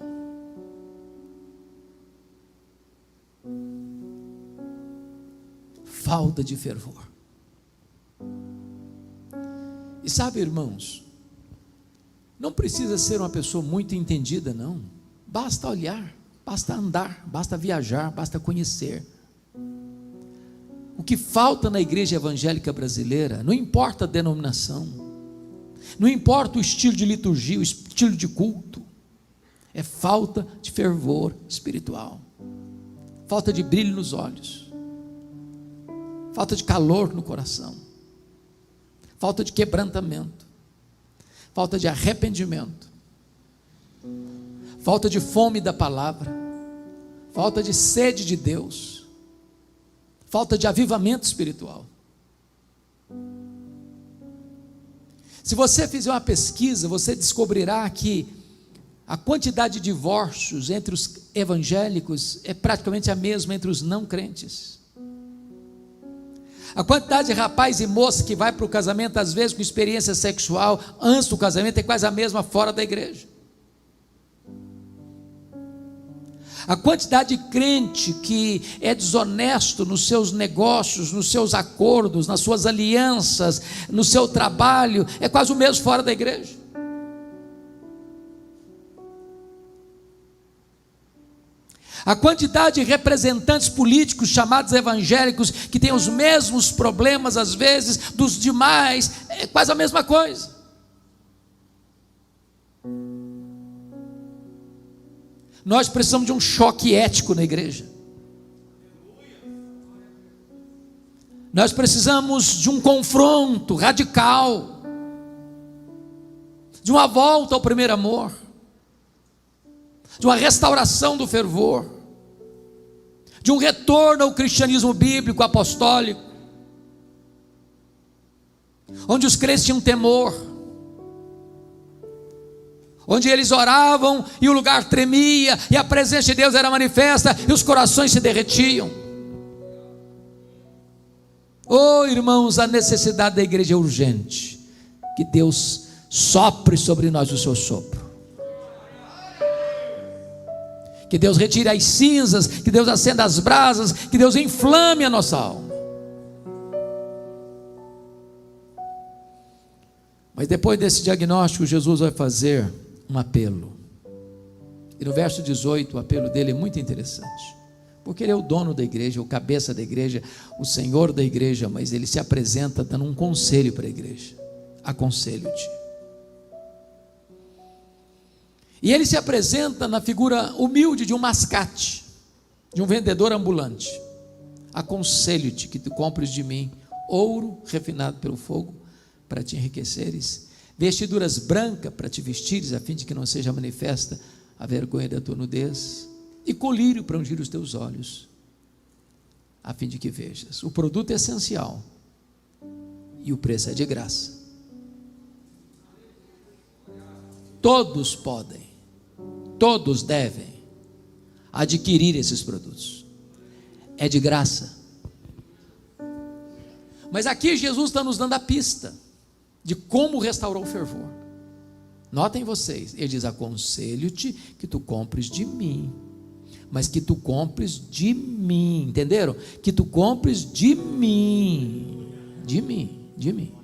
Falta de fervor. E sabe, irmãos, não precisa ser uma pessoa muito entendida, não. Basta olhar, basta andar, basta viajar, basta conhecer. O que falta na igreja evangélica brasileira, não importa a denominação, não importa o estilo de liturgia, o estilo de culto, é falta de fervor espiritual, falta de brilho nos olhos, falta de calor no coração, falta de quebrantamento, falta de arrependimento, falta de fome da palavra, falta de sede de Deus, falta de avivamento espiritual. Se você fizer uma pesquisa, você descobrirá que a quantidade de divórcios entre os evangélicos é praticamente a mesma entre os não crentes. A quantidade de rapaz e moça que vai para o casamento, às vezes com experiência sexual antes do casamento, é quase a mesma fora da igreja. A quantidade de crente que é desonesto nos seus negócios, nos seus acordos, nas suas alianças, no seu trabalho, é quase o mesmo fora da igreja. A quantidade de representantes políticos chamados evangélicos que têm os mesmos problemas às vezes dos demais, é quase a mesma coisa. Nós precisamos de um choque ético na igreja. Nós precisamos de um confronto radical, de uma volta ao primeiro amor, de uma restauração do fervor, de um retorno ao cristianismo bíblico, apostólico, onde os crentes tinham temor, onde eles oravam e o lugar tremia, e a presença de Deus era manifesta, e os corações se derretiam. Oh, irmãos, a necessidade da igreja é urgente. Que Deus sopre sobre nós o seu sopro, que Deus retire as cinzas, que Deus acenda as brasas, que Deus inflame a nossa alma. Mas depois desse diagnóstico, Jesus vai fazer um apelo. E no verso 18, o apelo dele é muito interessante, porque ele é o dono da igreja, o cabeça da igreja, o senhor da igreja, mas ele se apresenta dando um conselho para a igreja. Aconselho-te. E ele se apresenta na figura humilde de um mascate, de um vendedor ambulante. Aconselho-te que tu compres de mim ouro refinado pelo fogo, para te enriqueceres, vestiduras brancas para te vestires, a fim de que não seja manifesta a vergonha da tua nudez, e colírio para ungir os teus olhos, a fim de que vejas. O produto é essencial e o preço é de graça. Todos podem, todos devem adquirir esses produtos. É de graça. Mas aqui Jesus está nos dando a pista de como restaurar o fervor. Notem vocês, ele diz: aconselho-te que tu compres de mim, mas que tu compres de mim, entenderam? Que tu compres de mim, de mim, de mim.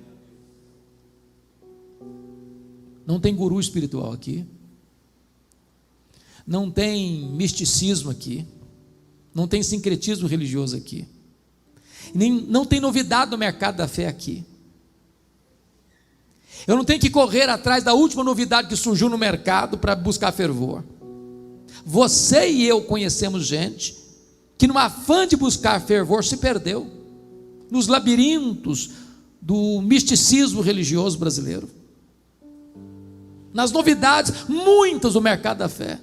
Não tem guru espiritual aqui, não tem misticismo aqui, não tem sincretismo religioso aqui, não tem novidade no mercado da fé aqui. Eu não tenho que correr atrás da última novidade que surgiu no mercado para buscar fervor. Você e eu conhecemos gente que, no afã de buscar fervor, se perdeu nos labirintos do misticismo religioso brasileiro, nas novidades muitas do mercado da fé.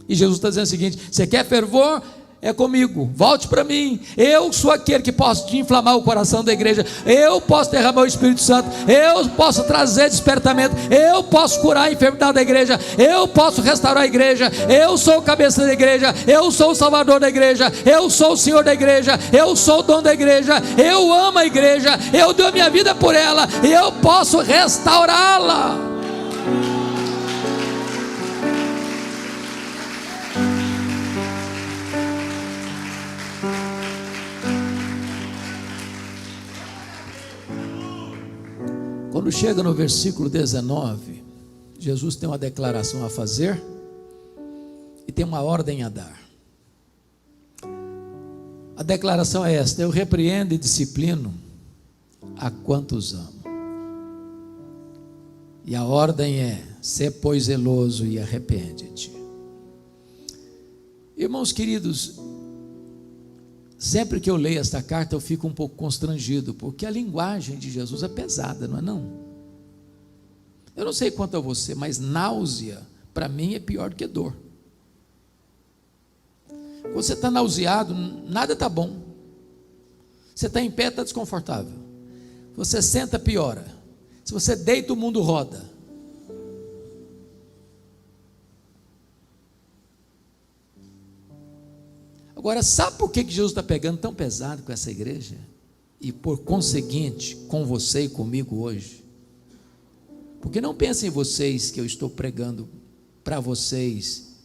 E Jesus está dizendo o seguinte: você quer fervor? É comigo, volte para mim. Eu sou aquele que posso te inflamar o coração da igreja, eu posso derramar o Espírito Santo, eu posso trazer despertamento, eu posso curar a enfermidade da igreja, eu posso restaurar a igreja, eu sou o cabeça da igreja, eu sou o salvador da igreja, eu sou o Senhor da igreja, eu sou o dono da igreja, eu amo a igreja, eu dou a minha vida por ela, e eu posso restaurá-la. Quando chega no versículo 19, Jesus tem uma declaração a fazer e tem uma ordem a dar. A declaração é esta: eu repreendo e disciplino a quantos amo. E a ordem é: sê pois zeloso e arrepende-te. Irmãos queridos, sempre que eu leio esta carta eu fico um pouco constrangido, porque a linguagem de Jesus é pesada, não é não? Eu não sei quanto a você, mas náusea para mim é pior do que dor. Quando você está nauseado, nada está bom. Você está em pé, está desconfortável. Você senta, piora. Se você deita, o mundo roda. Agora, sabe por que Jesus está pegando tão pesado com essa igreja? E por conseguinte, com você e comigo hoje? Porque não pensem em vocês que eu estou pregando para vocês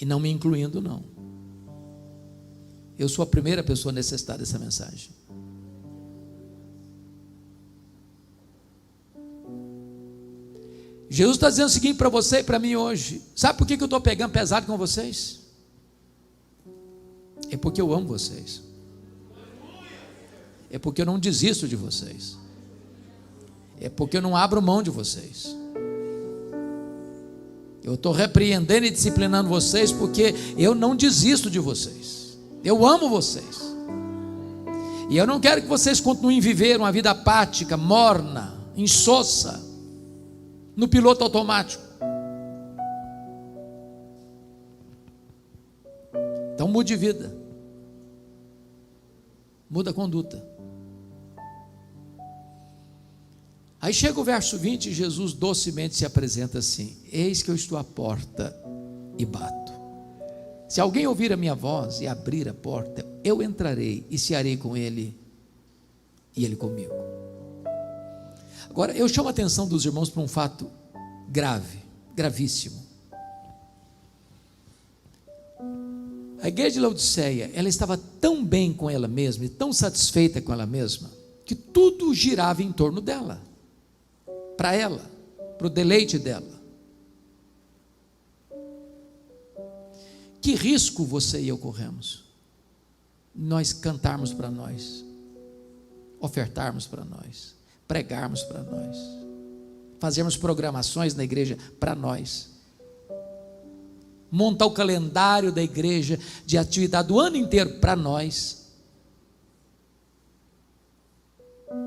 e não me incluindo, não. Eu sou a primeira pessoa necessitada dessa mensagem. Jesus está dizendo o seguinte para você e para mim hoje: sabe por que eu estou pegando pesado com vocês? É porque eu amo vocês, é porque eu não desisto de vocês, é porque eu não abro mão de vocês. Eu estou repreendendo e disciplinando vocês porque eu não desisto de vocês, eu amo vocês, e eu não quero que vocês continuem a viver uma vida apática, morna, insossa, no piloto automático. Então mude de vida, muda a conduta. Aí chega o verso 20 e Jesus docemente se apresenta assim: eis que eu estou à porta e bato. Se alguém ouvir a minha voz e abrir a porta, eu entrarei e cearei com ele e ele comigo. Agora eu chamo a atenção dos irmãos para um fato grave, gravíssimo. A igreja de Laodiceia, ela estava tão bem com ela mesma e tão satisfeita com ela mesma, que tudo girava em torno dela, para ela, para o deleite dela. Que risco você e eu corremos? Nós cantarmos para nós, ofertarmos para nós, pregarmos para nós, fazermos programações na igreja para nós, montar o calendário da igreja de atividade do ano inteiro para nós.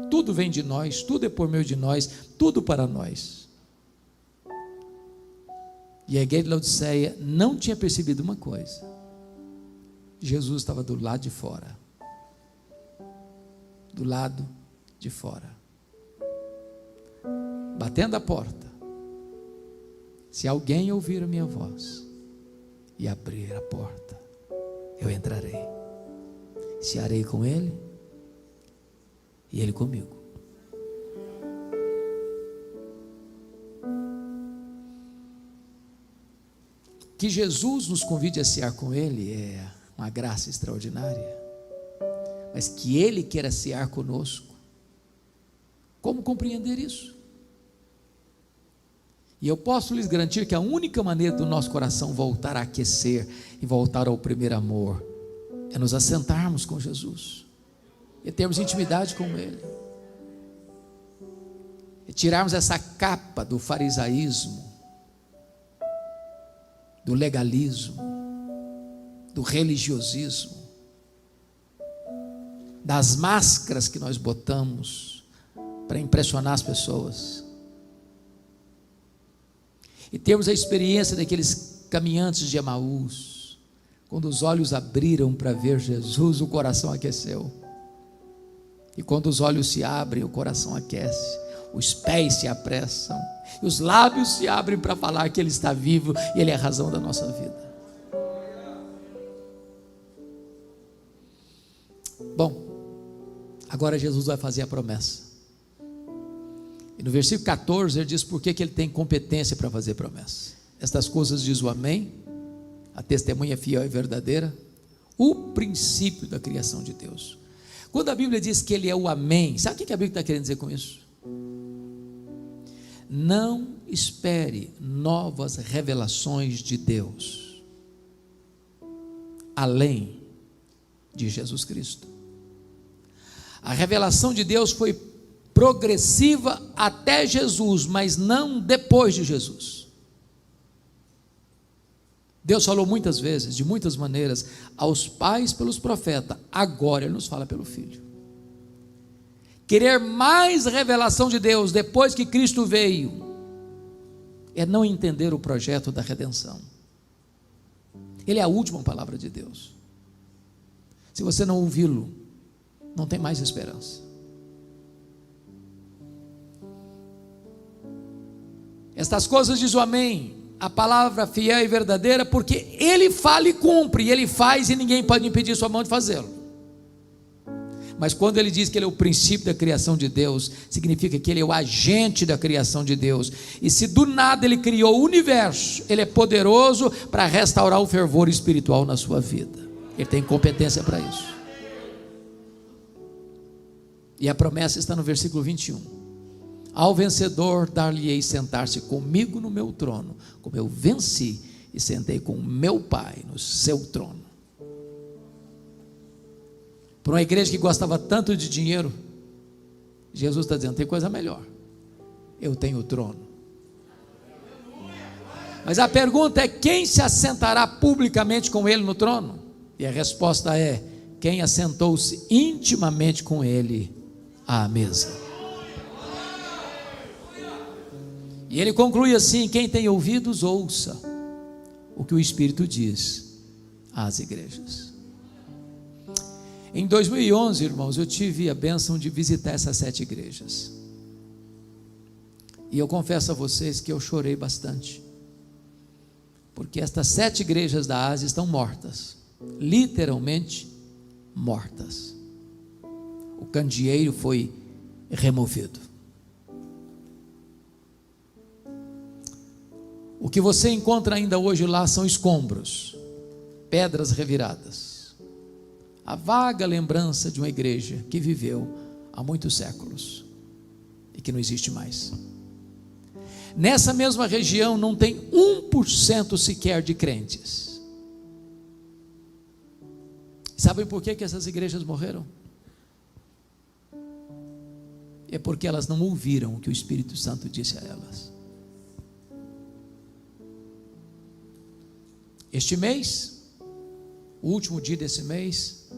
Tudo vem de nós, tudo é por meio de nós, tudo para nós. E a igreja de Laodiceia não tinha percebido uma coisa: Jesus estava do lado de fora, do lado de fora, batendo a porta. Se alguém ouvir a minha voz e abrir a porta, eu entrarei, cearei com ele e Ele comigo. Que Jesus nos convide a cear com Ele é uma graça extraordinária, mas que Ele queira cear conosco, como compreender isso? E eu posso lhes garantir que a única maneira do nosso coração voltar a aquecer e voltar ao primeiro amor é nos assentarmos com Jesus, é termos intimidade com Ele, é tirarmos essa capa do farisaísmo, do legalismo, do religiosismo, das máscaras que nós botamos para impressionar as pessoas, e termos a experiência daqueles caminhantes de Emaús, quando os olhos abriram para ver Jesus, o coração aqueceu, e quando os olhos se abrem, o coração aquece, os pés se apressam, e os lábios se abrem para falar que Ele está vivo e Ele é a razão da nossa vida. Bom, agora Jesus vai fazer a promessa, e no versículo 14 ele diz por que ele tem competência para fazer promessa. Estas coisas diz o Amém, a testemunha fiel e verdadeira, o princípio da criação de Deus. Quando a Bíblia diz que Ele é o Amém, sabe o que a Bíblia está querendo dizer com isso? Não espere novas revelações de Deus além de Jesus Cristo. A revelação de Deus foi progressiva até Jesus, mas não depois de Jesus. Deus falou muitas vezes, de muitas maneiras, aos pais pelos profetas, agora Ele nos fala pelo Filho. Querer mais revelação de Deus depois que Cristo veio é não entender o projeto da redenção. Ele é a última palavra de Deus. Se você não ouvi-lo, não tem mais esperança. Estas coisas diz o Amém, a palavra fiel e verdadeira, porque Ele fala e cumpre, Ele faz e ninguém pode impedir sua mão de fazê-lo. Mas quando Ele diz que Ele é o princípio da criação de Deus, significa que Ele é o agente da criação de Deus, e se do nada Ele criou o universo, Ele é poderoso para restaurar o fervor espiritual na sua vida, Ele tem competência para isso. E a promessa está no versículo 21, ao vencedor dar-lhe-ei sentar-se comigo no meu trono, como eu venci e sentei com o meu Pai no seu trono. Para uma igreja que gostava tanto de dinheiro, Jesus está dizendo, tem coisa melhor, eu tenho o trono. Mas a pergunta é, quem se assentará publicamente com Ele no trono? E a resposta é, quem assentou-se intimamente com Ele à mesa. E ele conclui assim, quem tem ouvidos ouça o que o Espírito diz às igrejas. Em 2011, irmãos, eu tive a bênção de visitar essas 7 igrejas, e eu confesso a vocês que eu chorei bastante, porque estas 7 igrejas da Ásia estão mortas, literalmente mortas. O candeeiro foi removido. O que você encontra ainda hoje lá são escombros, pedras reviradas, a vaga lembrança de uma igreja que viveu há muitos séculos e que não existe mais. Nessa mesma região não tem 1% sequer de crentes. Sabem por que essas igrejas morreram? É porque elas não ouviram o que o Espírito Santo disse a elas. Este mês, o último dia desse mês,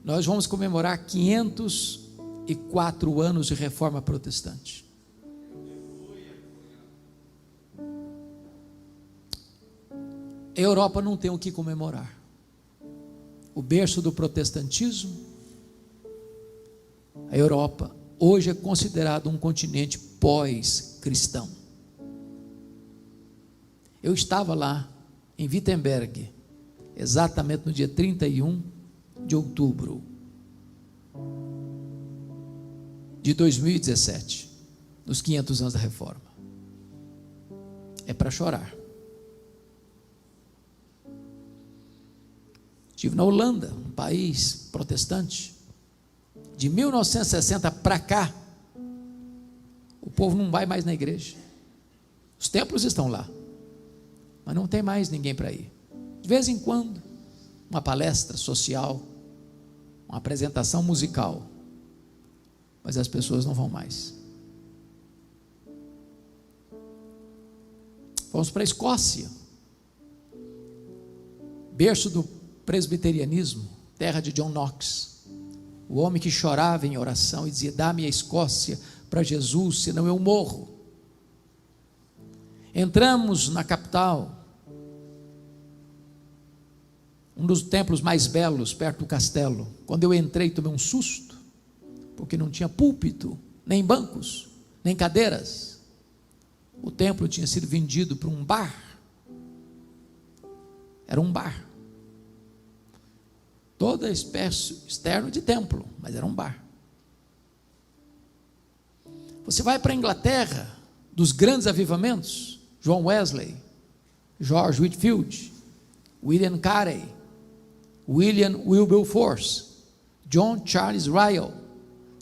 nós vamos comemorar 504 anos de reforma protestante. A Europa não tem o que comemorar. O berço do protestantismo, a Europa, hoje é considerado um continente pós-cristão. Eu estava lá em Wittenberg, exatamente no dia 31 de outubro. de 2017, nos 500 anos da Reforma. É para chorar. Estive na Holanda, um país protestante. De 1960 para cá, o povo não vai mais na igreja. Os templos estão lá, mas não tem mais ninguém para ir. De vez em quando, uma palestra social, uma apresentação musical, mas as pessoas não vão mais. Vamos para a Escócia, berço do presbiterianismo, terra de John Knox, o homem que chorava em oração e dizia: dá-me a Escócia para Jesus, senão eu morro. Entramos na capital, um dos templos mais belos, perto do castelo. Quando eu entrei, tomei um susto, porque não tinha púlpito, nem bancos, nem cadeiras. O templo tinha sido vendido para um bar. Era um bar. Todo espécie externo de templo, mas era um bar. Você vai para a Inglaterra, dos grandes avivamentos, John Wesley, George Whitefield, William Carey, William Wilberforce, John Charles Ryle,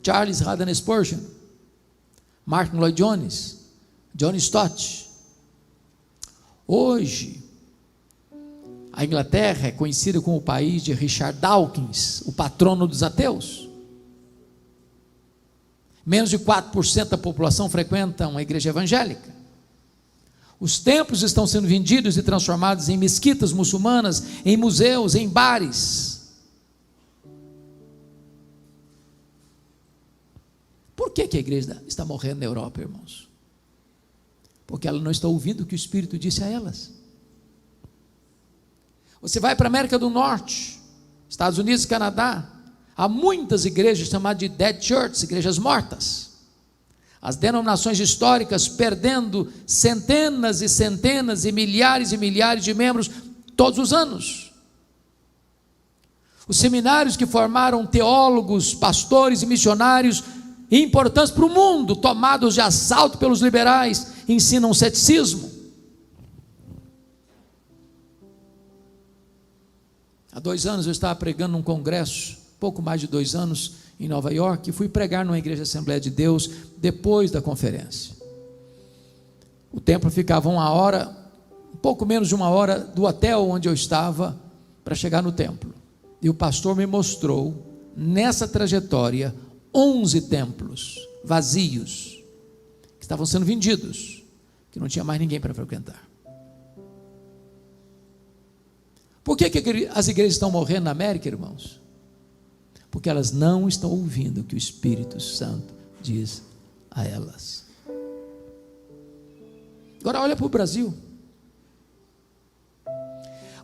Charles Haddon Spurgeon, Martin Lloyd Jones, John Stott. Hoje, a Inglaterra é conhecida como o país de Richard Dawkins, o patrono dos ateus. Menos de 4% da população frequenta uma igreja evangélica. Os templos estão sendo vendidos e transformados em mesquitas muçulmanas, em museus, em bares. Por que a igreja está morrendo na Europa, irmãos? Porque ela não está ouvindo o que o Espírito disse a elas. Você vai para a América do Norte, Estados Unidos e Canadá, há muitas igrejas chamadas de dead churches, igrejas mortas. As denominações históricas perdendo centenas e centenas e milhares de membros todos os anos. Os seminários que formaram teólogos, pastores e missionários importantes para o mundo, tomados de assalto pelos liberais, ensinam ceticismo. Há 2 anos eu estava pregando num congresso, pouco mais de 2 anos, em Nova York, e fui pregar numa igreja Assembleia de Deus, depois da conferência. O templo ficava um pouco menos de 1 hora do hotel onde eu estava, para chegar no templo. E o pastor me mostrou, nessa trajetória, 11 templos vazios, que estavam sendo vendidos, que não tinha mais ninguém para frequentar. Por que as igrejas estão morrendo na América, irmãos? Porque elas não estão ouvindo o que o Espírito Santo diz a elas. Agora olha para o Brasil.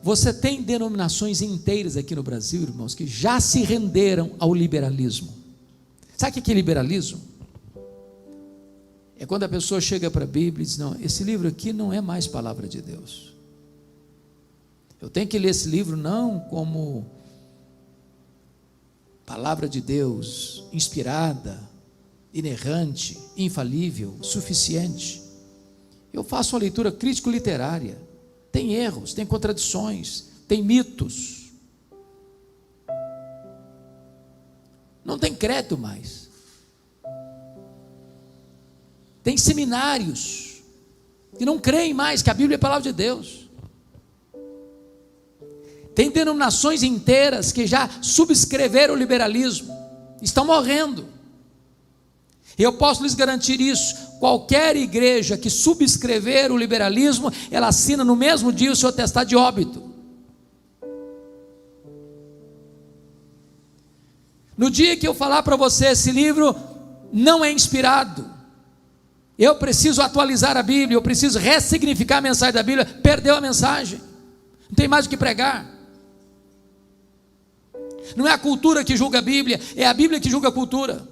Você tem denominações inteiras aqui no Brasil, irmãos, que já se renderam ao liberalismo. Sabe o que é liberalismo? É quando a pessoa chega para a Bíblia e diz: não, esse livro aqui não é mais palavra de Deus. Eu tenho que ler esse livro não como palavra de Deus, inspirada, inerrante, infalível, suficiente. Eu faço uma leitura crítico-literária. Tem erros, tem contradições, tem mitos. Não tem crédito mais. Tem seminários que não creem mais que a Bíblia é a palavra de Deus. Tem denominações inteiras que já subscreveram o liberalismo, estão morrendo. E eu posso lhes garantir isso: qualquer igreja que subscrever o liberalismo, ela assina no mesmo dia o seu atestado de óbito. No dia que eu falar para você, esse livro não é inspirado, eu preciso atualizar a Bíblia, eu preciso ressignificar a mensagem da Bíblia, perdeu a mensagem, não tem mais o que pregar. Não é a cultura que julga a Bíblia, é a Bíblia que julga a cultura.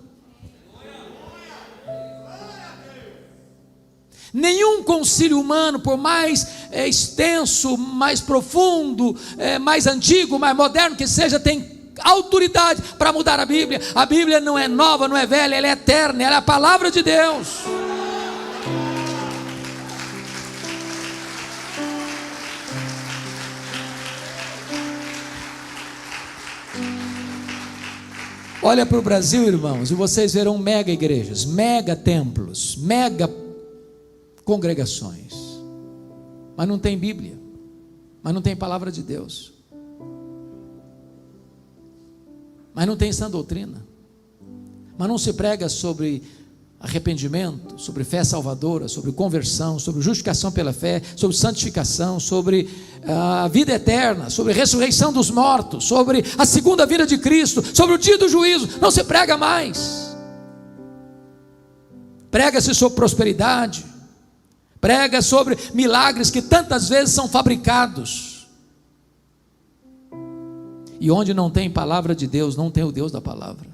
Nenhum concílio humano, por mais extenso, mais profundo, mais antigo, mais moderno que seja, tem autoridade para mudar a Bíblia. A Bíblia não é nova, não é velha, ela é eterna, ela é a palavra de Deus. Olha para o Brasil, irmãos, e vocês verão mega igrejas, mega templos, mega congregações, mas não tem Bíblia, mas não tem palavra de Deus, mas não tem sã doutrina, mas não se prega sobre arrependimento, sobre fé salvadora, sobre conversão, sobre justificação pela fé, sobre santificação, sobre a vida eterna, sobre a ressurreição dos mortos, sobre a segunda vinda de Cristo, sobre o dia do juízo. Não se prega mais. Prega-se sobre prosperidade, prega sobre milagres que tantas vezes são fabricados. E onde não tem palavra de Deus, não tem o Deus da palavra.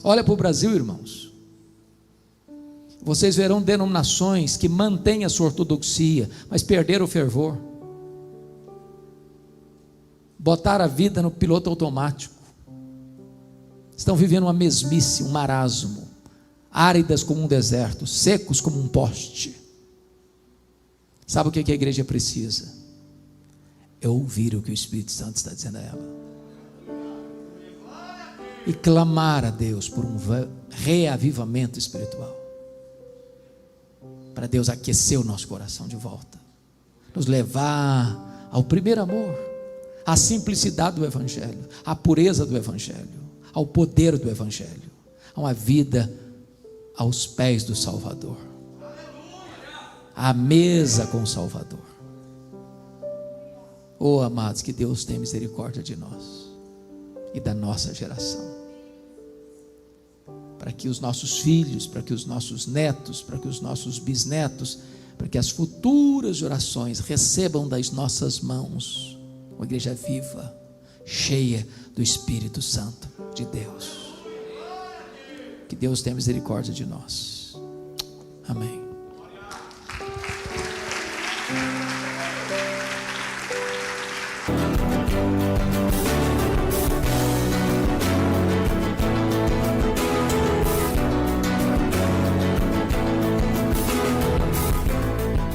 Olha para o Brasil, irmãos. Vocês verão denominações que mantêm a sua ortodoxia, mas perderam o fervor. Botaram a vida no piloto automático. Estão vivendo uma mesmice, um marasmo. Áridas como um deserto, secos como um poste. Sabe o que a igreja precisa? É ouvir o que o Espírito Santo está dizendo a ela. E clamar a Deus por um reavivamento espiritual, para Deus aquecer o nosso coração de volta, nos levar ao primeiro amor, à simplicidade do Evangelho, à pureza do Evangelho, ao poder do Evangelho, a uma vida aos pés do Salvador, à mesa com o Salvador. Oh, amados, que Deus tenha misericórdia de nós e da nossa geração, para que os nossos filhos, para que os nossos netos, para que os nossos bisnetos, para que as futuras gerações recebam das nossas mãos uma igreja viva, cheia do Espírito Santo de Deus. Que Deus tenha misericórdia de nós. Amém.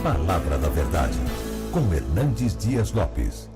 Palavra da Verdade, com Hernandes Dias Lopes.